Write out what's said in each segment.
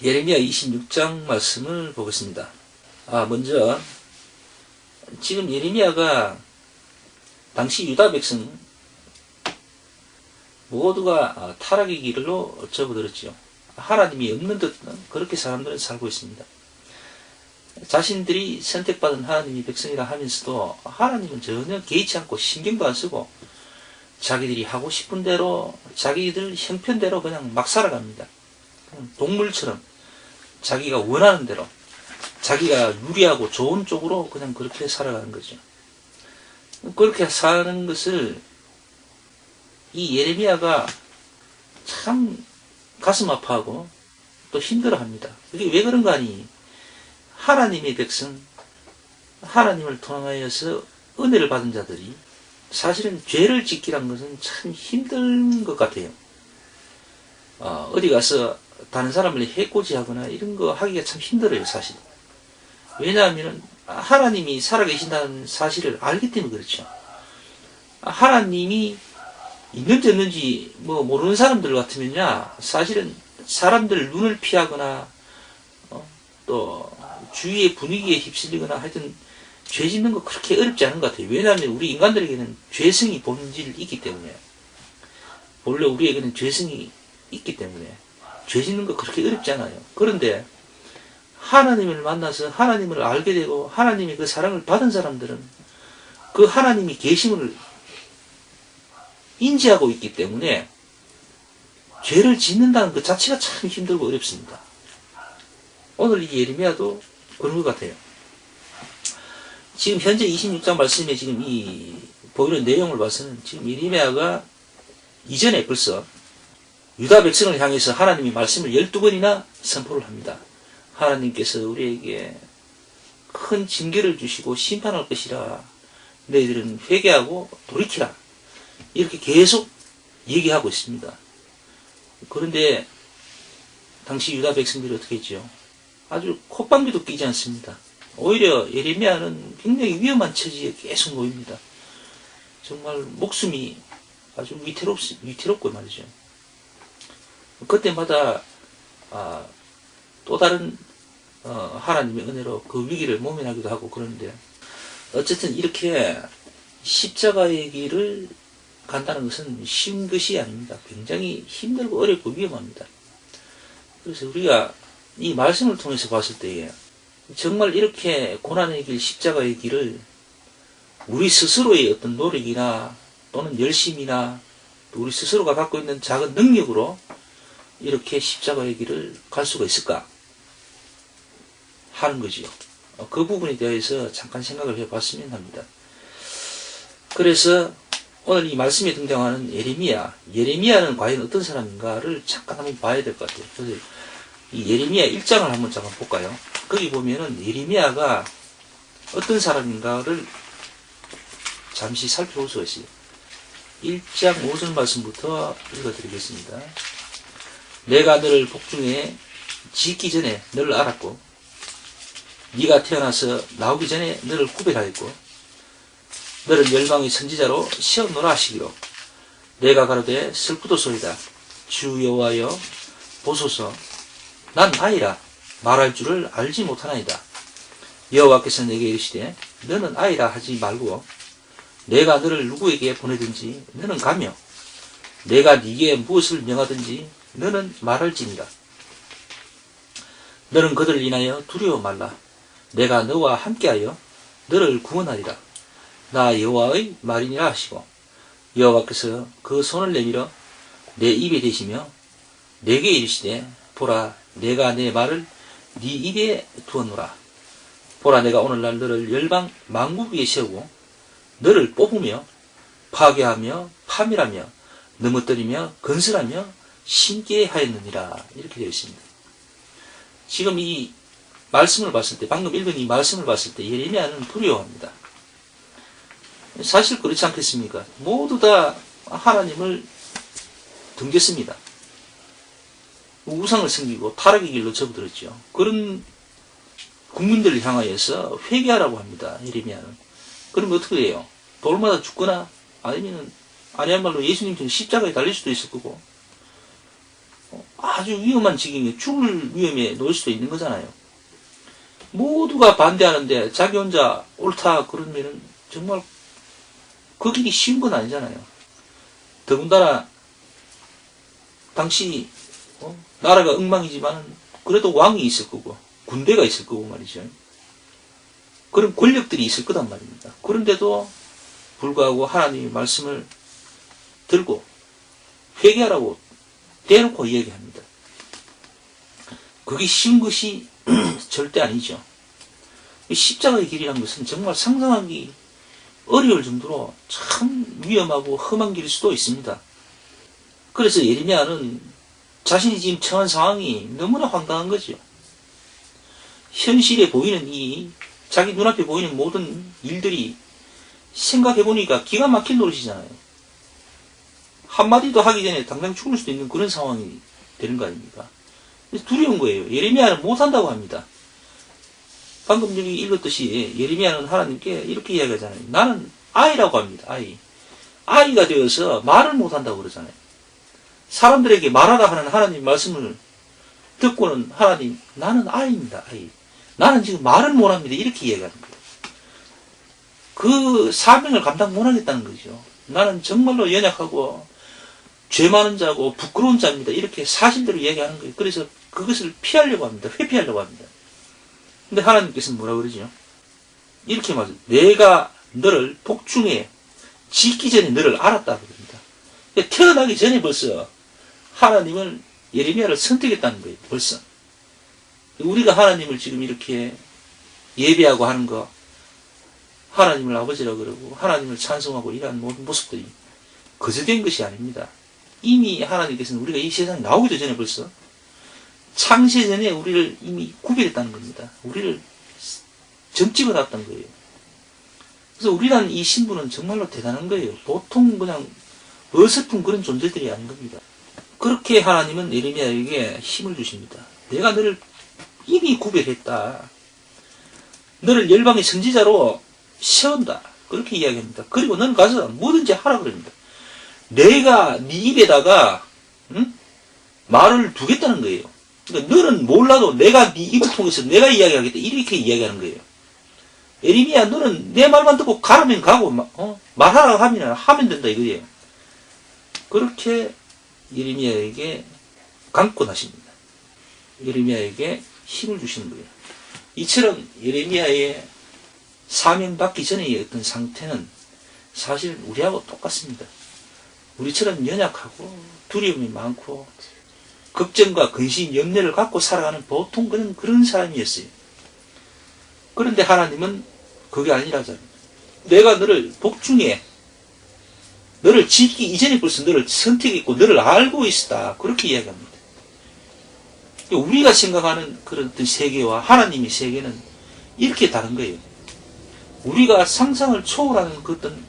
예레미야 26장 말씀을 보겠습니다. 먼저 지금 예레미야가 당시 유다 백성 모두가 타락의 길로 접어들었지요. 하나님이 없는 듯 그렇게 사람들은 살고 있습니다. 자신들이 선택받은 하나님의 백성이라 하면서도 하나님은 전혀 개의치 않고 신경도 안 쓰고 자기들이 하고 싶은 대로 자기들 형편대로 그냥 막 살아갑니다. 동물처럼 자기가 원하는 대로 자기가 유리하고 좋은 쪽으로 그냥 그렇게 살아가는 거죠. 그렇게 사는 것을 이 예레미야가 참 가슴 아파하고 또 힘들어합니다. 그게 왜 그런가 하니 하나님의 백성, 하나님을 통하여서 은혜를 받은 자들이 사실은 죄를 짓기란 것은 참 힘든 것 같아요. 어디 가서 다른 사람을 해코지하거나 이런 거 하기가 참 힘들어요, 사실. 왜냐하면 하나님이 살아계신다는 사실을 알기 때문에 그렇죠. 하나님이 있는지 없는지 모르는 사람들 같으면야 사실은 사람들 눈을 피하거나 또 주위의 분위기에 휩쓸리거나 하여튼 죄 짓는 거 그렇게 어렵지 않은 것 같아요. 왜냐하면 우리 인간들에게는 죄성이 본질이 있기 때문에, 원래 우리에게는 죄성이 있기 때문에 죄 짓는 거 그렇게 어렵지 않아요. 그런데 하나님을 만나서 하나님을 알게 되고 하나님의 그 사랑을 받은 사람들은 그 하나님이 계심을 인지하고 있기 때문에 죄를 짓는다는 그 자체가 참 힘들고 어렵습니다. 오늘 이 예레미야도 그런 것 같아요. 지금 현재 26장 말씀에 지금 이 보이는 내용을 봐서는 지금 예레미야가 이전에 벌써 유다 백성을 향해서 하나님이 말씀을 12번이나 선포를 합니다. 하나님께서 우리에게 큰 징계를 주시고 심판할 것이라. 너희들은 회개하고 돌이키라. 이렇게 계속 얘기하고 있습니다. 그런데 당시 유다 백성들이 어떻게 했죠? 아주 콧방귀도 끼지 않습니다. 오히려 예레미야는 굉장히 위험한 처지에 계속 놓입니다. 정말 목숨이 아주 위태롭고 말이죠. 그때마다 또 다른 하나님의 은혜로 그 위기를 모면하기도 하고 그러는데, 어쨌든 이렇게 십자가의 길을 간다는 것은 쉬운 것이 아닙니다. 굉장히 힘들고 어렵고 위험합니다. 그래서 우리가 이 말씀을 통해서 봤을 때에 정말 이렇게 고난의 길, 십자가의 길을 우리 스스로의 어떤 노력이나 또는 열심이나 또 우리 스스로가 갖고 있는 작은 능력으로 이렇게 십자가의 길을 갈 수가 있을까 하는 거지요. 그 부분에 대해서 잠깐 생각을 해봤으면 합니다. 그래서 오늘 이 말씀에 등장하는 예레미야는 과연 어떤 사람인가를 잠깐 한번 봐야 될 것 같아요. 그래서 이 예레미야 1장을 한번 잠깐 볼까요? 거기 보면은 예레미야가 어떤 사람인가를 잠시 살펴볼 수가 있어요. 1장 5절 말씀부터 읽어드리겠습니다. 내가 너를 복중에 짓기 전에 너를 알았고 네가 태어나서 나오기 전에 너를 구별하였고 너를 열방의 선지자로 세웠노라 하시기로 내가 가로되 슬프도소이다. 주 여호와여 보소서. 난 아이라 말할 줄을 알지 못하나이다. 여호와께서 내게 이르시되 너는 아이라 하지 말고 내가 너를 누구에게 보내든지 너는 가며 내가 네게 무엇을 명하든지 너는 말할지니라. 너는 그들을 인하여 두려워 말라. 내가 너와 함께하여 너를 구원하리라. 나 여호와의 말이니라 하시고 여호와께서 그 손을 내밀어 내 입에 대시며 내게 이르시되 보라 내가 내 말을 네 입에 두었노라. 보라 내가 오늘날 너를 열방 만국 위에 세우고 너를 뽑으며 파괴하며 파멸하며 넘어뜨리며 건설하며 심게 하였느니라. 이렇게 되어 있습니다. 지금 이 말씀을 봤을 때, 방금 읽은 이 말씀을 봤을 때 예레미야는 두려워합니다. 사실 그렇지 않겠습니까? 모두 다 하나님을 등졌습니다. 우상을 섬기고 타락의 길로 접어들었죠. 그런 국민들을 향하여서 회개하라고 합니다. 예레미야는. 그러면 어떻게 해요? 돌마다 죽거나 아니야말로 예수님처럼 십자가에 달릴 수도 있을 거고 아주 위험한 지경에 죽을 위험에 놓일 수도 있는 거잖아요. 모두가 반대하는데 자기 혼자 옳다 그러면은 정말 그 길이 쉬운 건 아니잖아요. 더군다나 당시 나라가 엉망이지만 그래도 왕이 있을 거고 군대가 있을 거고 말이죠. 그런 권력들이 있을 거단 말입니다. 그런데도 불구하고 하나님의 말씀을 들고 회개하라고 대놓고 이야기합니다. 그게 쉬운 것이 절대 아니죠. 십자가의 길이라는 것은 정말 상상하기 어려울 정도로 참 위험하고 험한 길일 수도 있습니다. 그래서 예레미야는 자신이 지금 처한 상황이 너무나 황당한 거죠. 현실에 보이는 자기 눈앞에 보이는 모든 일들이 생각해보니까 기가 막힌 노릇이잖아요. 한마디도 하기 전에 당장 죽을 수도 있는 그런 상황이 되는 거 아닙니까? 두려운 거예요. 예레미야는 못한다고 합니다. 방금 여기 읽었듯이 예레미야는 하나님께 이렇게 이야기하잖아요. 나는 아이라고 합니다. 아이가 되어서 말을 못한다고 그러잖아요. 사람들에게 말하라 하는 하나님 말씀을 듣고는 하나님, 나는 아이입니다. 아이. 나는 지금 말을 못합니다. 이렇게 이야기하는 거예요. 그 사명을 감당 못하겠다는 거죠. 나는 정말로 연약하고 죄 많은 자고 부끄러운 자입니다. 이렇게 사실대로 이야기하는 거예요. 그래서 그것을 피하려고 합니다. 회피하려고 합니다. 근데 하나님께서는 뭐라 그러죠? 이렇게 말해요. 내가 너를 복중에 짓기 전에 너를 알았다 그럽니다. 태어나기 전에 벌써 하나님은 예레미야를 선택했다는 거예요. 벌써. 우리가 하나님을 지금 이렇게 예배하고 하는 거, 하나님을 아버지라고 그러고 하나님을 찬송하고 이러한 모든 모습들이 거저된 것이 아닙니다. 이미 하나님께서는 우리가 이 세상에 나오기도 전에 벌써 창세 전에 우리를 이미 구별했다는 겁니다. 우리를 점 찍어놨던 거예요. 그래서 우리란 이 신분은 정말로 대단한 거예요. 보통 그냥 어설픈 그런 존재들이 아닌 겁니다. 그렇게 하나님은 예레미야에게 힘을 주십니다. 내가 너를 이미 구별했다. 너를 열방의 선지자로 세운다. 그렇게 이야기합니다. 그리고 너는 가서 뭐든지 하라 그럽니다. 내가 네 입에다가 말을 두겠다는 거예요. 그러니까 너는 몰라도 내가 네 입을 통해서 내가 이야기하겠다. 이렇게 이야기하는 거예요. 예레미야 너는 내 말만 듣고 가라면 가고 말하라고 하면 된다 이거예요. 그렇게 예레미야에게 강권하십니다. 예레미야에게 힘을 주시는 거예요. 이처럼 예레미야의 사명 받기 전의 어떤 상태는 사실 우리하고 똑같습니다. 우리처럼 연약하고 두려움이 많고 걱정과 근심, 염려를 갖고 살아가는 보통 그런 사람이었어요. 그런데 하나님은 그게 아니라잖아요. 내가 너를 복중에 너를 짓기 이전에 벌써 너를 선택했고 너를 알고 있었다. 그렇게 이야기합니다. 우리가 생각하는 그런 어떤 세계와 하나님의 세계는 이렇게 다른 거예요. 우리가 상상을 초월하는 그 어떤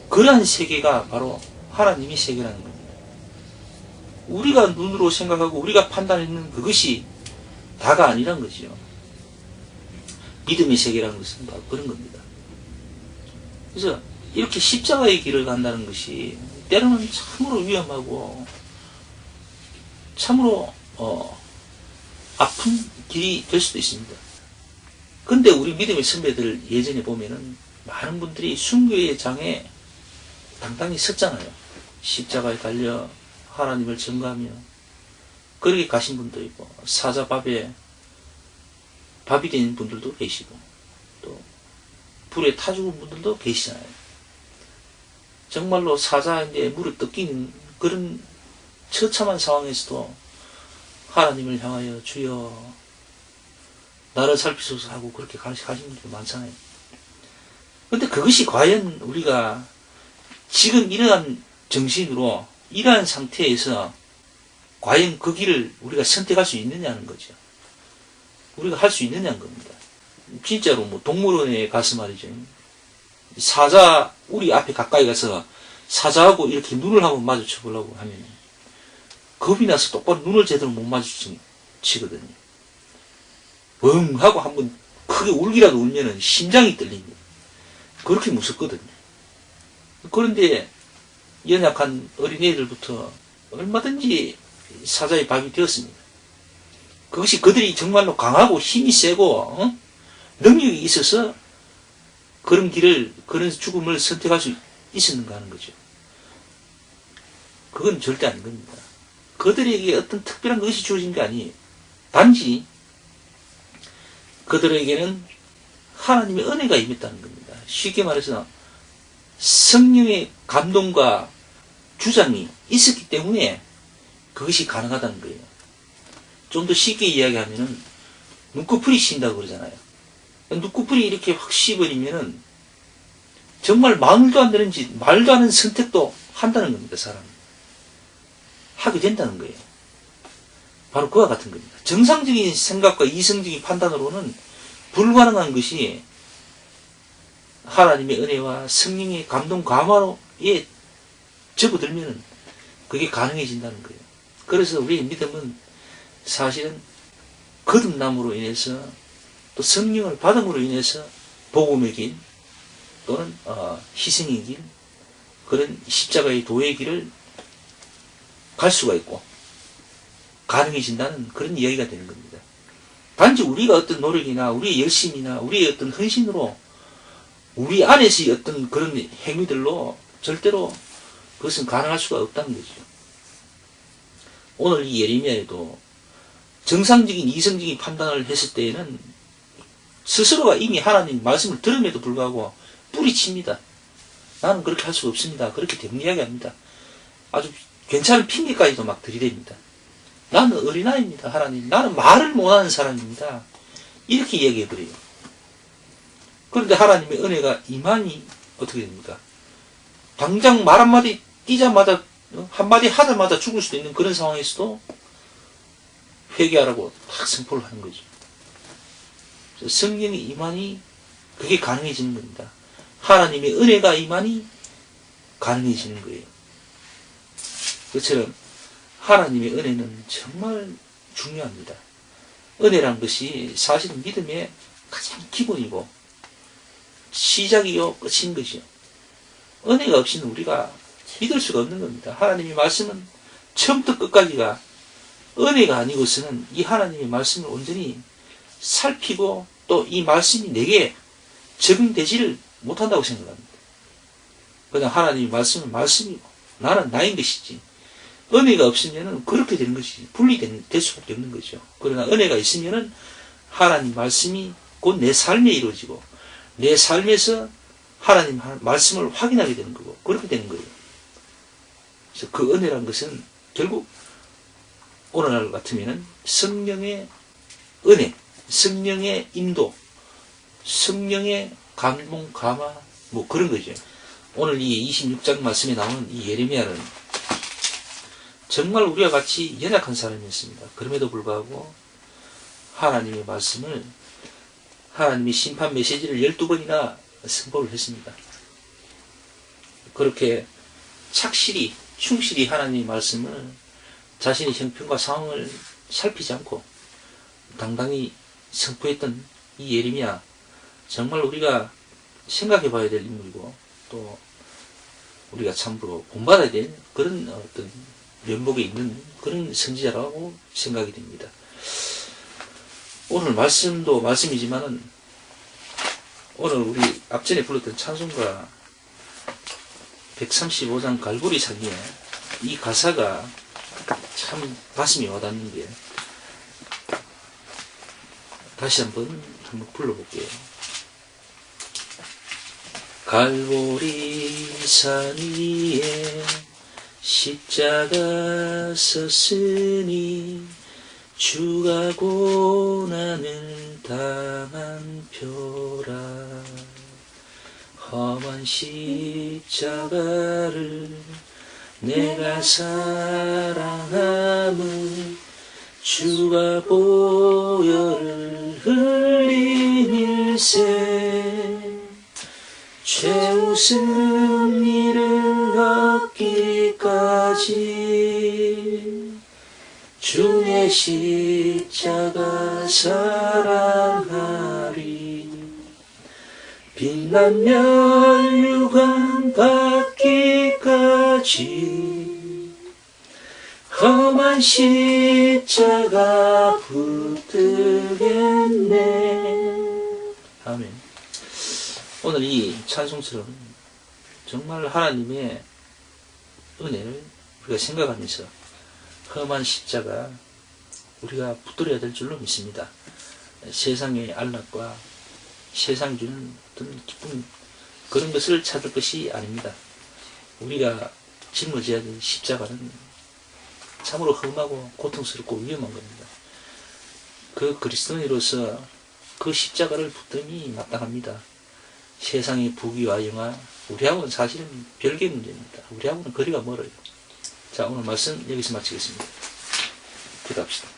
그러한 세계가 바로 하나님의 세계라는 겁니다. 우리가 눈으로 생각하고 우리가 판단하는 그것이 다가 아니란 거죠. 믿음의 세계라는 것은 바로 그런 겁니다. 그래서 이렇게 십자가의 길을 간다는 것이 때로는 참으로 위험하고 참으로 아픈 길이 될 수도 있습니다. 근데 우리 믿음의 선배들 예전에 보면은 많은 분들이 순교의 장에 당당히 섰잖아요. 십자가에 달려 하나님을 증거하며 그렇게 가신 분도 있고 사자밥에 밥이 된 분들도 계시고 또 불에 타 죽은 분들도 계시잖아요. 정말로 사자인데 물에 뜯기는 그런 처참한 상황에서도 하나님을 향하여 주여 나를 살피소서 하고 그렇게 가신 분들이 많잖아요. 근데 그것이 과연 우리가 지금 이러한 정신으로 이러한 상태에서 과연 그 길을 우리가 선택할 수 있느냐는 거죠. 우리가 할 수 있느냐는 겁니다. 진짜로 뭐 동물원에 가서 말이죠. 사자 우리 앞에 가까이 가서 사자하고 이렇게 눈을 한번 마주쳐 보려고 하면 겁이 나서 똑바로 눈을 제대로 못 마주치거든요. 뻥 하고 한번 크게 울기라도 울면은 심장이 떨립니다. 그렇게 무섭거든요. 그런데 연약한 어린애들부터 얼마든지 사자의 밥이 되었습니다. 그것이 그들이 정말로 강하고 힘이 세고 능력이 있어서 그런 그런 죽음을 선택할 수 있었는가 하는 거죠. 그건 절대 아닌 겁니다. 그들에게 어떤 특별한 것이 주어진 게 아니에요. 단지 그들에게는 하나님의 은혜가 임했다는 겁니다. 쉽게 말해서 성령의 감동과 주장이 있었기 때문에 그것이 가능하다는 거예요. 좀 더 쉽게 이야기하면은 눈꺼풀이 쉰다고 그러잖아요. 눈꺼풀이 이렇게 확 씌버리면은 정말 말도 안 되는 짓, 말도 안 하는 선택도 한다는 겁니다. 사람은. 하게 된다는 거예요. 바로 그와 같은 겁니다. 정상적인 생각과 이성적인 판단으로는 불가능한 것이 하나님의 은혜와 성령의 감동 감화에 접어들면 그게 가능해진다는 거예요. 그래서 우리의 믿음은 사실은 거듭남으로 인해서 또 성령을 받음으로 인해서 복음의 길 또는 희생의 길, 그런 십자가의 도의 길을 갈 수가 있고 가능해진다는 그런 이야기가 되는 겁니다. 단지 우리가 어떤 노력이나 우리의 열심이나 우리의 어떤 헌신으로 우리 안에서의 어떤 그런 행위들로 절대로 그것은 가능할 수가 없다는 거죠. 오늘 이 예레미야에도 정상적인 이성적인 판단을 했을 때에는 스스로가 이미 하나님 말씀을 들음에도 불구하고 뿌리칩니다. 나는 그렇게 할 수 없습니다. 그렇게 대문이야기합니다. 아주 괜찮은 핑계까지도 막 들이댑니다. 나는 어린아이입니다. 하나님. 나는 말을 못하는 사람입니다. 이렇게 이야기해버려요. 그런데 하나님의 은혜가 이만이 어떻게 됩니까? 당장 말 한마디 뛰자마자 한마디 하자마자 죽을 수도 있는 그런 상황에서도 회개하라고 딱 선포를 하는 거죠. 성령의 임한이 그게 가능해지는 겁니다. 하나님의 은혜가 임한이 가능해지는 거예요. 그처럼 하나님의 은혜는 정말 중요합니다. 은혜란 것이 사실은 믿음의 가장 기본이고 시작이요 끝인 것이요. 은혜가 없이는 우리가 믿을 수가 없는 겁니다. 하나님의 말씀은 처음부터 끝까지가 은혜가 아니고서는 이 하나님의 말씀을 온전히 살피고 또 이 말씀이 내게 적용되지를 못한다고 생각합니다. 그냥 하나님의 말씀은 말씀이고 나는 나인 것이지 은혜가 없으면 그렇게 되는 것이 분리될 수밖에 없는 거죠. 그러나 은혜가 있으면 하나님 말씀이 곧 내 삶에 이루어지고 내 삶에서 하나님 말씀을 확인하게 되는 거고 그렇게 되는 거예요. 그래서 그 은혜란 것은 결국 오늘날 같으면 성령의 은혜, 성령의 인도, 성령의 감동, 감화 뭐 그런 거죠. 오늘 이 26장 말씀에 나오는 이 예레미야는 정말 우리와 같이 연약한 사람이었습니다. 그럼에도 불구하고 하나님의 말씀을 하나님의 심판 메시지를 12번이나 선포를 했습니다. 그렇게 착실히 충실히 하나님의 말씀을 자신의 형편과 상황을 살피지 않고 당당히 선포했던 이 예레미야 정말 우리가 생각해 봐야 될 인물이고 또 우리가 참으로 본받아야 될 그런 어떤 면목에 있는 그런 선지자라고 생각이 됩니다. 오늘 말씀도 말씀이지만은 오늘 우리 앞전에 불렀던 찬송가 135장 갈보리 사기에 이 가사가 참 가슴이 와닿는 게 다시 한번 불러볼게요. 갈보리 산 위에 십자가 섰으니 주가 고난을 당한 표라. 험한 십자가를 내가 사랑함은 주가 보혈을 흘린 일세 최우승 이를 얻기까지 주의 십자가 사랑하리. 빛난 멸류관 받기까지 험한 십자가 붙들겠네. 아멘. 오늘 이 찬송처럼 정말 하나님의 은혜를 우리가 생각하면서 험한 십자가 우리가 붙들어야 될 줄로 믿습니다. 세상의 안락과 세상 주는 어떤 기쁨, 그런 것을 찾을 것이 아닙니다. 우리가 짊어져야 될 십자가는 참으로 험하고 고통스럽고 위험한 겁니다. 그 그리스도인으로서 그 십자가를 붙듦이 마땅합니다. 세상의 부귀와 영화, 우리하고는 사실은 별개의 문제입니다. 우리하고는 거리가 멀어요. 자, 오늘 말씀 여기서 마치겠습니다. 기도합시다.